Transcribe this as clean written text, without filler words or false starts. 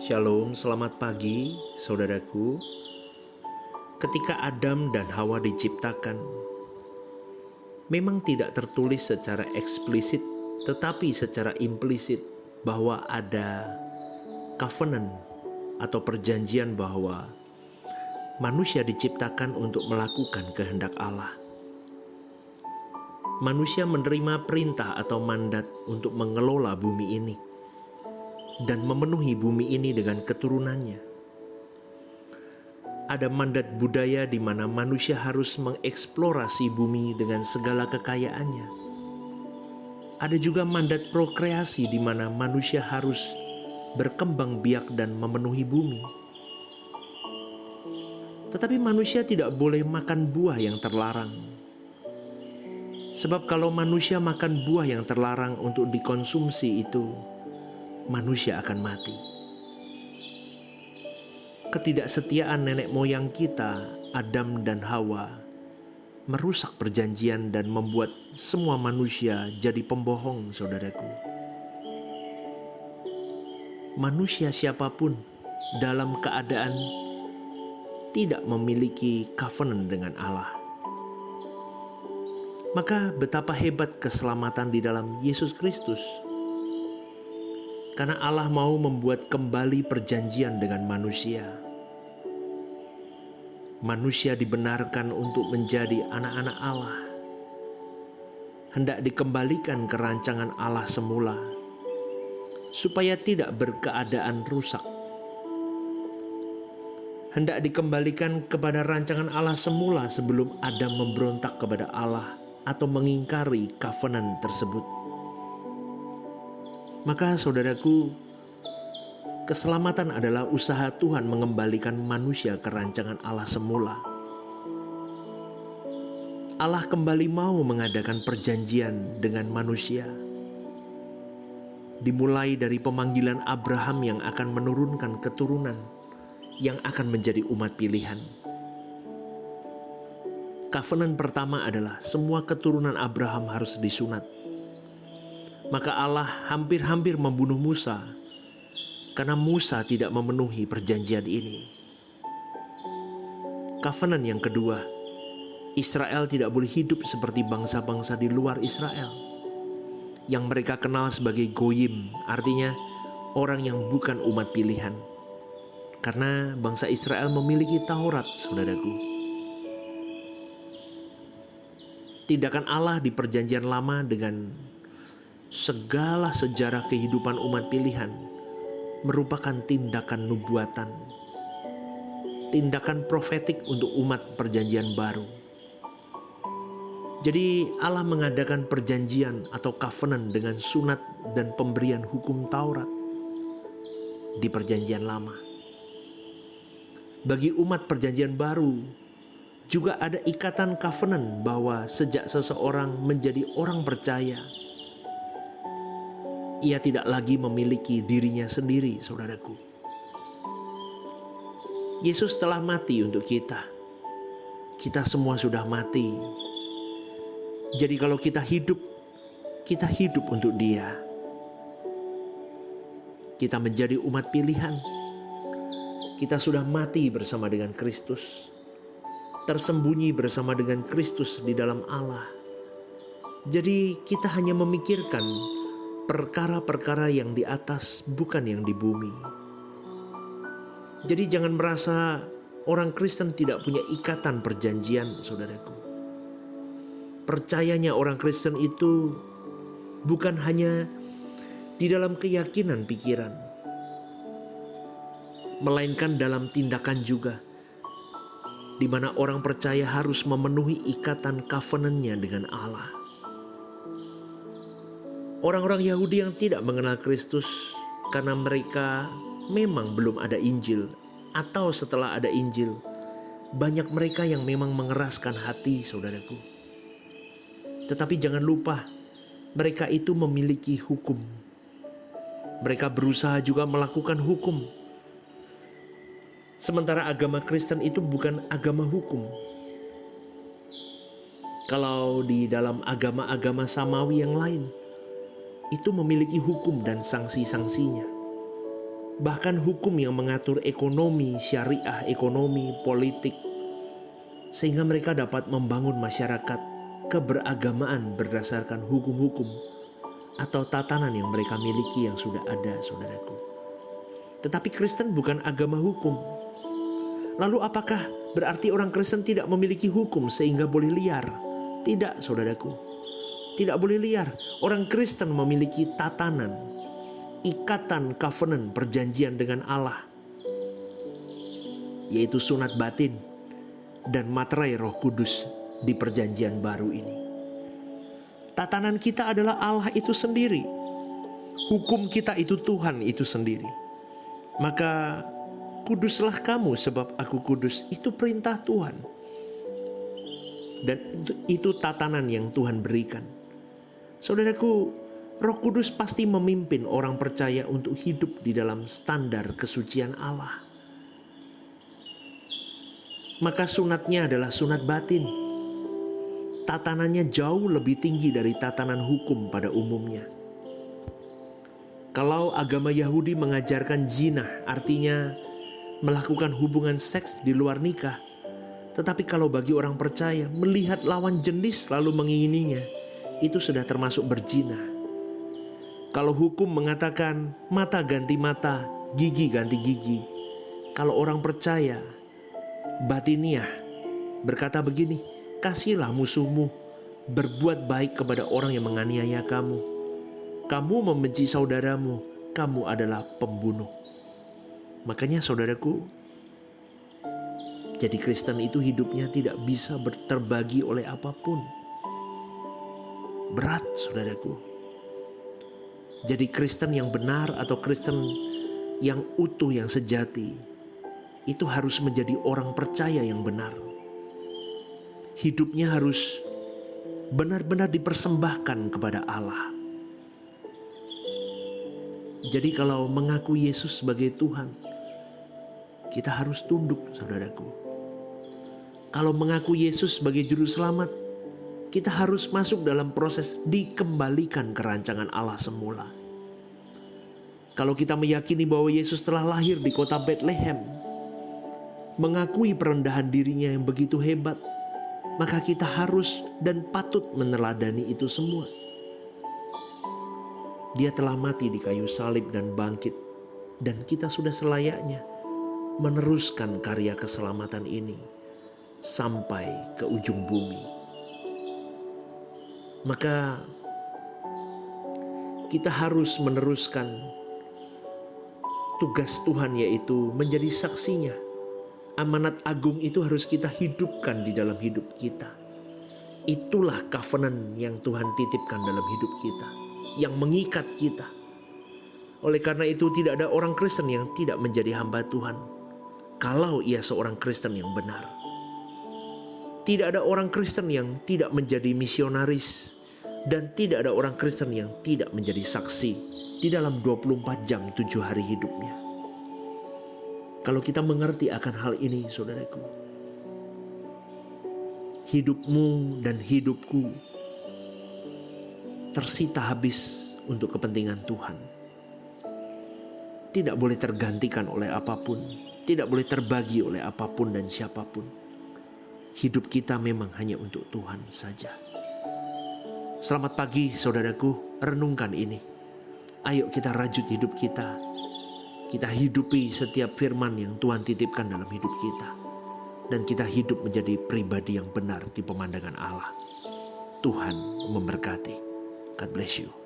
Shalom, selamat pagi saudaraku. Ketika Adam dan Hawa diciptakan, memang tidak tertulis secara eksplisit tetapi secara implisit bahwa ada covenant atau perjanjian bahwa manusia diciptakan untuk melakukan kehendak Allah. Manusia menerima perintah atau mandat untuk mengelola bumi ini dan memenuhi bumi ini dengan keturunannya. Ada mandat budaya di mana manusia harus mengeksplorasi bumi dengan segala kekayaannya. Ada juga mandat prokreasi di mana manusia harus berkembang biak dan memenuhi bumi. Tetapi manusia tidak boleh makan buah yang terlarang. Sebab kalau manusia makan buah yang terlarang untuk dikonsumsi itu, manusia akan mati. Ketidaksetiaan nenek moyang kita, Adam dan Hawa, merusak perjanjian dan membuat semua manusia jadi pembohong, saudaraku. Manusia siapapun dalam keadaan tidak memiliki covenant dengan Allah. Maka betapa hebat keselamatan di dalam Yesus Kristus. Karena Allah mau membuat kembali perjanjian dengan manusia. Manusia dibenarkan untuk menjadi anak-anak Allah. Hendak dikembalikan ke rancangan Allah semula, supaya tidak berkeadaan rusak. Hendak dikembalikan kepada rancangan Allah semula sebelum Adam memberontak kepada Allah atau mengingkari covenant tersebut. Maka saudaraku, keselamatan adalah usaha Tuhan mengembalikan manusia ke rancangan Allah semula. Allah kembali mau mengadakan perjanjian dengan manusia. Dimulai dari pemanggilan Abraham yang akan menurunkan keturunan yang akan menjadi umat pilihan. Covenant pertama adalah semua keturunan Abraham harus disunat. Maka Allah hampir-hampir membunuh Musa karena Musa tidak memenuhi perjanjian ini. Covenant yang kedua, Israel tidak boleh hidup seperti bangsa-bangsa di luar Israel yang mereka kenal sebagai goyim, artinya orang yang bukan umat pilihan. Karena bangsa Israel memiliki Taurat, saudaraku. Tindakan Allah di perjanjian lama dengan segala sejarah kehidupan umat pilihan merupakan tindakan nubuatan, tindakan profetik untuk umat perjanjian baru. Jadi Allah mengadakan perjanjian atau covenant dengan sunat dan pemberian hukum Taurat di perjanjian lama. Bagi umat perjanjian baru juga ada ikatan covenant bahwa sejak seseorang menjadi orang percaya, ia tidak lagi memiliki dirinya sendiri, saudaraku. Yesus telah mati untuk kita. Kita semua sudah mati. Jadi kalau kita hidup untuk Dia. Kita menjadi umat pilihan. Kita sudah mati bersama dengan Kristus. Tersembunyi bersama dengan Kristus di dalam Allah. Jadi kita hanya memikirkan perkara-perkara yang di atas, bukan yang di bumi. Jadi jangan merasa orang Kristen tidak punya ikatan perjanjian, saudaraku. Percayanya orang Kristen itu bukan hanya di dalam keyakinan pikiran, melainkan dalam tindakan juga, di mana orang percaya harus memenuhi ikatan covenant-nya dengan Allah. Orang-orang Yahudi yang tidak mengenal Kristus karena mereka memang belum ada Injil, atau setelah ada Injil, banyak mereka yang memang mengeraskan hati, saudaraku. Tetapi jangan lupa, mereka itu memiliki hukum. Mereka berusaha juga melakukan hukum. Sementara agama Kristen itu bukan agama hukum. Kalau di dalam agama-agama samawi yang lain, itu memiliki hukum dan sanksi-sanksinya. bahkan hukum yang mengatur ekonomi, syariah, ekonomi, politik, sehingga mereka dapat membangun masyarakat keberagamaan berdasarkan hukum-hukum atau tatanan yang mereka miliki yang sudah ada, saudaraku. Tetapi Kristen bukan agama hukum. Lalu apakah berarti orang Kristen tidak memiliki hukum sehingga boleh liar? Tidak, saudaraku. Tidak boleh liar. Orang Kristen memiliki tatanan, ikatan covenant, perjanjian dengan Allah, yaitu sunat batin dan materai Roh Kudus di perjanjian baru ini. Tatanan kita adalah Allah itu sendiri. Hukum kita itu Tuhan itu sendiri. Maka kuduslah kamu sebab aku kudus. Itu perintah Tuhan. Dan itu tatanan yang Tuhan berikan. Saudaraku, Roh Kudus pasti memimpin orang percaya untuk hidup di dalam standar kesucian Allah. Maka sunatnya adalah sunat batin. Tatanannya jauh lebih tinggi dari tatanan hukum pada umumnya. Kalau agama Yahudi mengajarkan zina, artinya melakukan hubungan seks di luar nikah. Tetapi kalau bagi orang percaya, melihat lawan jenis lalu mengingininya, itu sudah termasuk berzina. Kalau hukum mengatakan mata ganti mata, gigi ganti gigi. Kalau orang percaya, batiniah berkata begini, kasihlah musuhmu, berbuat baik kepada orang yang menganiaya kamu. Kamu membenci saudaramu, kamu adalah pembunuh. Makanya saudaraku, jadi Kristen itu hidupnya tidak bisa terbagi oleh apapun. Berat, saudaraku. Jadi Kristen yang benar atau Kristen yang utuh, yang sejati, itu harus menjadi orang percaya yang benar. Hidupnya harus benar-benar dipersembahkan kepada Allah. Jadi kalau mengaku Yesus sebagai Tuhan, kita harus tunduk, saudaraku. Kalau mengaku Yesus sebagai juru selamat, kita harus masuk dalam proses dikembalikan ke rancangan Allah semula. Kalau kita meyakini bahwa Yesus telah lahir di kota Bethlehem, mengakui perendahan dirinya yang begitu hebat, maka kita harus dan patut meneladani itu semua. Dia telah mati di kayu salib dan bangkit, dan kita sudah selayaknya meneruskan karya keselamatan ini sampai ke ujung bumi. Maka kita harus meneruskan tugas Tuhan, yaitu menjadi saksinya. Amanat agung itu harus kita hidupkan di dalam hidup kita. Itulah covenant yang Tuhan titipkan dalam hidup kita, yang mengikat kita. Oleh karena itu tidak ada orang Kristen yang tidak menjadi hamba Tuhan kalau ia seorang Kristen yang benar. Tidak ada orang Kristen yang tidak menjadi misionaris, dan tidak ada orang Kristen yang tidak menjadi saksi di dalam 24 jam 7 hari hidupnya. Kalau kita mengerti akan hal ini, saudaraku, hidupmu dan hidupku tersita habis untuk kepentingan Tuhan. Tidak boleh tergantikan oleh apapun, tidak boleh terbagi oleh apapun dan siapapun. Hidup kita memang hanya untuk Tuhan saja. Selamat pagi, saudaraku, renungkan ini. Ayo kita rajut hidup kita. Kita hidupi setiap firman yang Tuhan titipkan dalam hidup kita. Dan kita hidup menjadi pribadi yang benar di pemandangan Allah. Tuhan memberkati. God bless you.